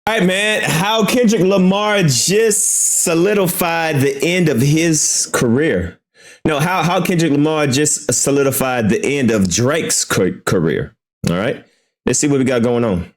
All right, man. How Kendrick Lamar just solidified the end of his career. No, how Kendrick Lamar just solidified the end of Drake's career. All right. Let's see what we got going on.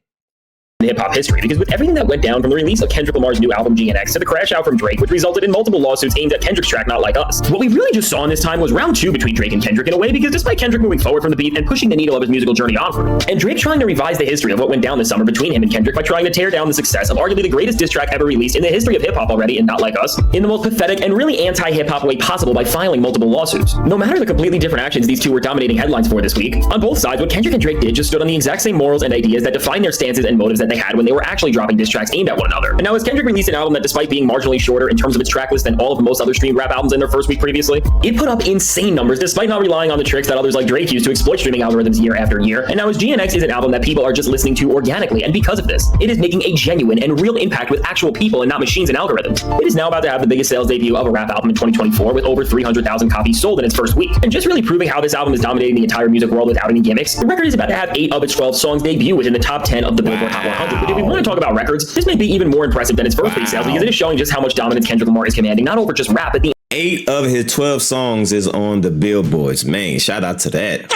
Hip-hop history, because with everything that went down from the release of Kendrick Lamar's new album GNX to the crash out from Drake, which resulted in multiple lawsuits aimed at Kendrick's track Not Like Us, what we really just saw in this time was round two between Drake and Kendrick in a way, because despite Kendrick moving forward from the beat and pushing the needle of his musical journey onward, and Drake trying to revise the history of what went down this summer between him and Kendrick by trying to tear down the success of arguably the greatest diss track ever released in the history of hip-hop already in Not Like Us, in the most pathetic and really anti-hip-hop way possible by filing multiple lawsuits. No matter the completely different actions these two were dominating headlines for this week, on both sides, what Kendrick and Drake did just stood on the exact same morals and ideas that define their stances and motives that they had when they were actually dropping diss tracks aimed at one another. And now as Kendrick released an album that, despite being marginally shorter in terms of its track list than all of most other streamed rap albums in their first week previously, it put up insane numbers despite not relying on the tricks that others like Drake used to exploit streaming algorithms year after year. And now as GNX is an album that people are just listening to organically, and because of this, it is making a genuine and real impact with actual people and not machines and algorithms. It is now about to have the biggest sales debut of a rap album in 2024 with over 300,000 copies sold in its first week. And just really proving how this album is dominating the entire music world without any gimmicks, the record is about to have 8 of its 12 songs debut within the top 10 of the Billboard Hot 100. But if we want to talk about records, this may be even more impressive than its first week sales, because it is showing just how much dominance Kendrick Lamar is commanding, not over just rap, but the 8 of his 12 songs is on the billboards. Man, shout out to that.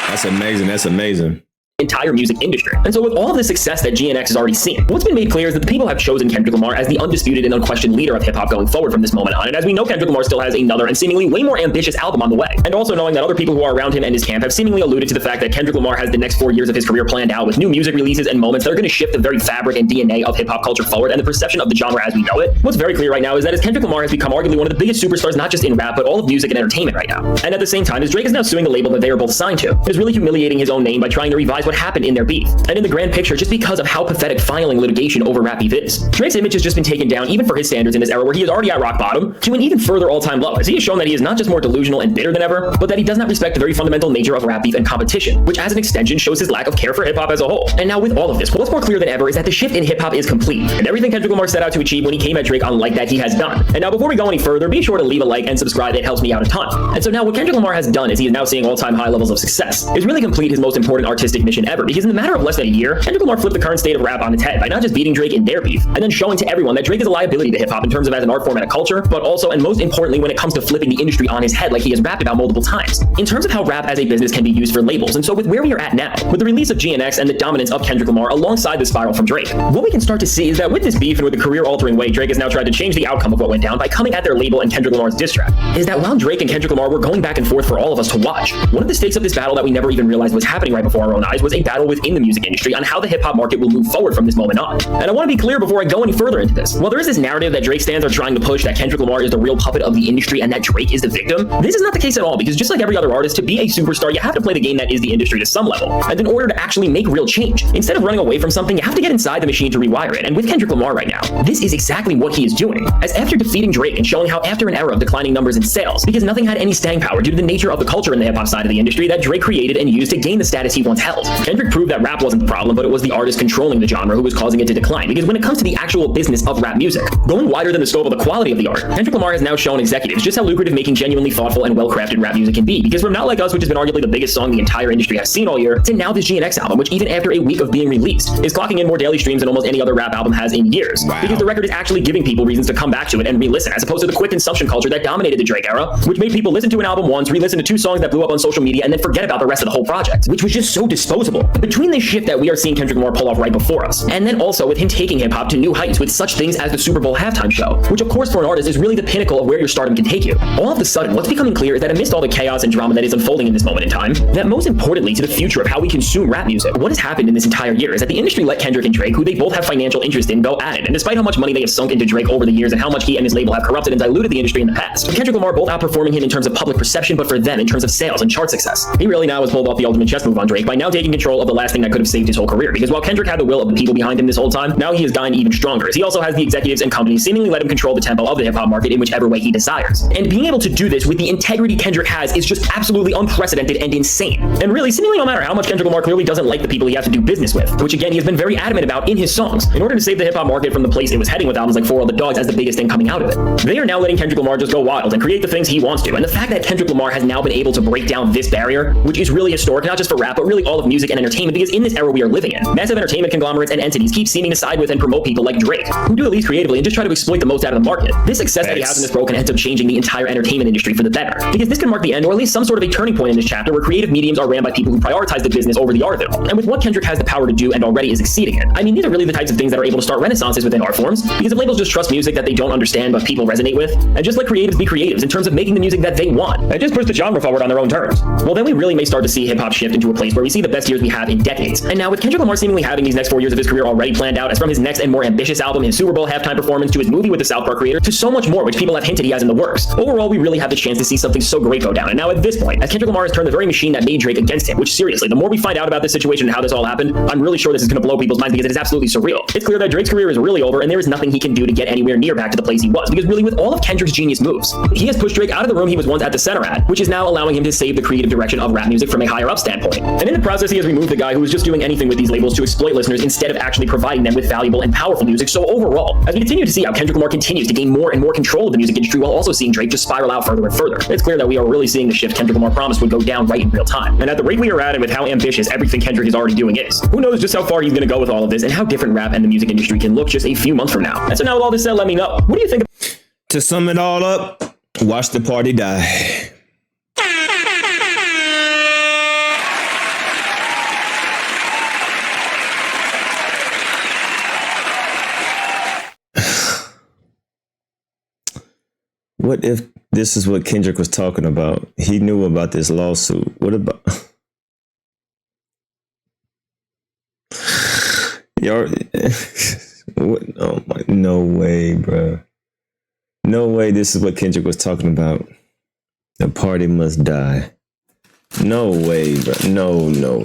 That's amazing. That's amazing. Entire music industry. And so with all of the success that GNX has already seen, what's been made clear is that the people have chosen Kendrick Lamar as the undisputed and unquestioned leader of hip-hop going forward from this moment on. And as we know, Kendrick Lamar still has another and seemingly way more ambitious album on the way. And also knowing that other people who are around him and his camp have seemingly alluded to the fact that Kendrick Lamar has the next 4 years of his career planned out with new music releases and moments that are going to shift the very fabric and DNA of hip-hop culture forward and the perception of the genre as we know it. What's very clear right now is that as Kendrick Lamar has become arguably one of the biggest superstars, not just in rap, but all of music and entertainment right now. And at the same time, as Drake is now suing the label that they are both signed to, it is really humiliating his own name by trying to revise what happened in their beef. And in the grand picture, just because of how pathetic filing litigation over rap beef is, Drake's image has just been taken down even for his standards in this era where he is already at rock bottom to an even further all-time low, as he has shown that he is not just more delusional and bitter than ever, but that he does not respect the very fundamental nature of rap beef and competition, which as an extension shows his lack of care for hip-hop as a whole. And now with all of this, what's more clear than ever is that the shift in hip-hop is complete, and everything Kendrick Lamar set out to achieve when he came at Drake on Like That he has done. And now before we go any further, be sure to leave a like and subscribe, it helps me out a ton. And so now what Kendrick Lamar has done is he is now seeing all-time high levels of success, is really complete his most important artistic mission ever, because in the matter of less than a year, Kendrick Lamar flipped the current state of rap on its head by not just beating Drake in their beef, and then showing to everyone that Drake is a liability to hip-hop in terms of as an art form and a culture, but also and most importantly when it comes to flipping the industry on his head like he has rapped about multiple times, in terms of how rap as a business can be used for labels. And so with where we are at now, with the release of GNX and the dominance of Kendrick Lamar alongside the spiral from Drake, what we can start to see is that with this beef and with the career-altering way Drake has now tried to change the outcome of what went down by coming at their label and Kendrick Lamar's diss track, is that while Drake and Kendrick Lamar were going back and forth for all of us to watch, one of the stakes of this battle that we never even realized was happening right before our own eyes was a battle within the music industry on how the hip-hop market will move forward from this moment on. And I want to be clear before I go any further into this. While there is this narrative that Drake stands are trying to push that Kendrick Lamar is the real puppet of the industry and that Drake is the victim, this is not the case at all, because just like every other artist, to be a superstar, you have to play the game that is the industry to some level. And in order to actually make real change, instead of running away from something, you have to get inside the machine to rewire it. And with Kendrick Lamar right now, this is exactly what he is doing. As after defeating Drake and showing how after an era of declining numbers in sales, because nothing had any staying power due to the nature of the culture in the hip-hop side of the industry that Drake created and used to gain the status he once held, Kendrick proved that rap wasn't the problem, but it was the artist controlling the genre who was causing it to decline. Because when it comes to the actual business of rap music, going wider than the scope of the quality of the art, Kendrick Lamar has now shown executives just how lucrative making genuinely thoughtful and well-crafted rap music can be. Because from Not Like Us, which has been arguably the biggest song the entire industry has seen all year, to now this GNX album, which even after a week of being released, is clocking in more daily streams than almost any other rap album has in years. Wow. Because the record is actually giving people reasons to come back to it and re-listen, as opposed to the quick consumption culture that dominated the Drake era, which made people listen to an album once, re-listen to 2 songs that blew up on social media, and then forget about the rest of the whole project, which was just so disposable. Between this shift that we are seeing Kendrick Lamar pull off right before us, and then also with him taking hip-hop to new heights with such things as the Super Bowl halftime show, which of course for an artist is really the pinnacle of where your stardom can take you. All of a sudden, what's becoming clear is that amidst all the chaos and drama that is unfolding in this moment in time, that most importantly to the future of how we consume rap music, what has happened in this entire year is that the industry let Kendrick and Drake, who they both have financial interest in, go at it. And despite how much money they have sunk into Drake over the years and how much he and his label have corrupted and diluted the industry in the past, Kendrick Lamar both outperforming him in terms of public perception, but for them in terms of sales and chart success. He really now has pulled off the ultimate chess move on Drake by now taking control of the last thing that could have saved his whole career. Because while Kendrick had the will of the people behind him this whole time, now he has gotten even stronger, as he also has the executives and companies seemingly let him control the tempo of the hip-hop market in whichever way he desires. And being able to do this with the integrity Kendrick has is just absolutely unprecedented and insane. And really, seemingly no matter how much Kendrick Lamar clearly doesn't like the people he has to do business with, which again he has been very adamant about in his songs, in order to save the hip-hop market from the place it was heading with albums like For All the Dogs as the biggest thing coming out of it. They are now letting Kendrick Lamar just go wild and create the things he wants to. And the fact that Kendrick Lamar has now been able to break down this barrier, which is really historic, not just for rap, but really all of music and entertainment, because in this era we are living in, massive entertainment conglomerates and entities keep seeming to side with and promote people like Drake, who do at least creatively and just try to exploit the most out of the market. This success that he has in this role can end up changing the entire entertainment industry for the better, because this can mark the end, or at least some sort of a turning point in this chapter where creative mediums are ran by people who prioritize the business over the art of it all. And with what Kendrick has the power to do and already is exceeding it, I mean, these are really the types of things that are able to start renaissances within art forms, because if labels just trust music that they don't understand but people resonate with, and just let creatives be creatives in terms of making the music that they want, and just push the genre forward on their own terms, well then we really may start to see hip-hop shift into a place where we see the best years we have in decades. And now with Kendrick Lamar seemingly having these next 4 years of his career already planned out, as from his next and more ambitious album, his Super Bowl halftime performance, to his movie with the South Park creator, to so much more which people have hinted he has in the works, overall we really have the chance to see something so great go down. And now at this point, as Kendrick Lamar has turned the very machine that made Drake against him, which seriously, the more we find out about this situation and how this all happened, I'm really sure this is going to blow people's minds, because it is absolutely surreal. It's clear that Drake's career is really over, and there is nothing he can do to get anywhere near back to the place he was, because really with all of Kendrick's genius moves, he has pushed Drake out of the room he was once at the center at, which is now allowing him to save the creative direction of rap music from a higher up standpoint. And in the process, he has removed the guy who was just doing anything with these labels to exploit listeners instead of actually providing them with valuable and powerful music. So overall, as we continue to see how Kendrick Lamar continues to gain more and more control of the music industry while also seeing Drake just spiral out further and further, it's clear that we are really seeing the shift Kendrick Lamar promised would go down right in real time. And at the rate we are at, and with how ambitious everything Kendrick is already doing is, who knows just how far he's going to go with all of this, and how different rap and the music industry can look just a few months from now. And so now with all this said, let me know, what do you think? To sum it all up, watch the party die. What if this is what Kendrick was talking about? He knew about this lawsuit. What about... What? Oh my, no way, bro. No way this is what Kendrick was talking about. The party must die. No way, bro. No.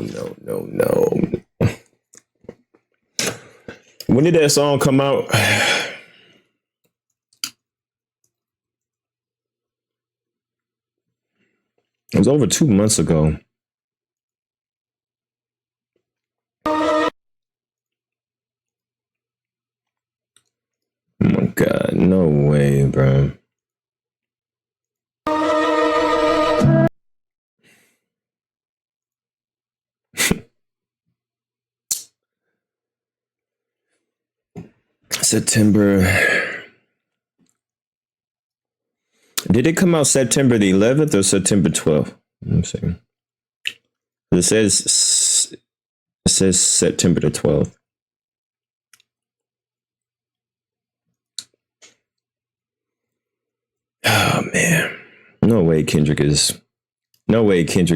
When did that song come out? It was over 2 months ago. Oh my God, no way, bro. September. Did it come out September the 11th or September 12th? Let me see. It says September the 12th. Oh man. No way Kendrick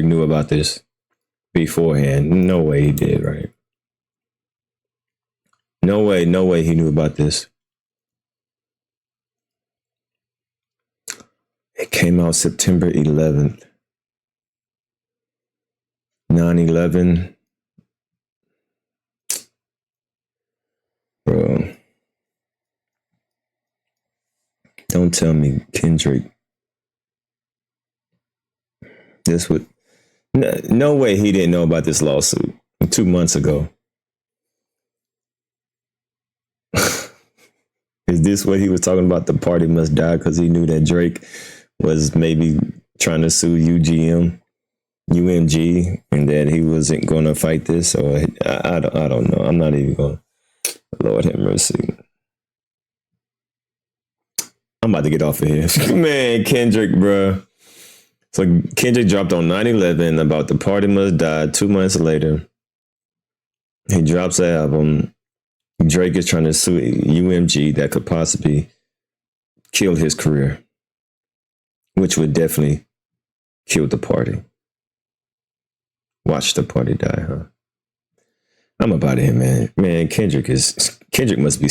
knew about this beforehand. No way he did, right? No way he knew about this. It came out September 11th. 9/11. Bro. Don't tell me Kendrick. This would... No way he didn't know about this lawsuit 2 months ago. Is this what he was talking about? The party must die because he knew that Drake was maybe trying to sue UMG, and that he wasn't going to fight this? Or I don't know. I'm not even going. Lord have mercy. I'm about to get off of here. Man, Kendrick, bro. So Kendrick dropped on 9/11 about the party must die. 2 months later, he drops the album. Drake is trying to sue UMG that could possibly kill his career, which would definitely kill the party. Watch the party die, huh? I'm about it, man. Man, Kendrick must be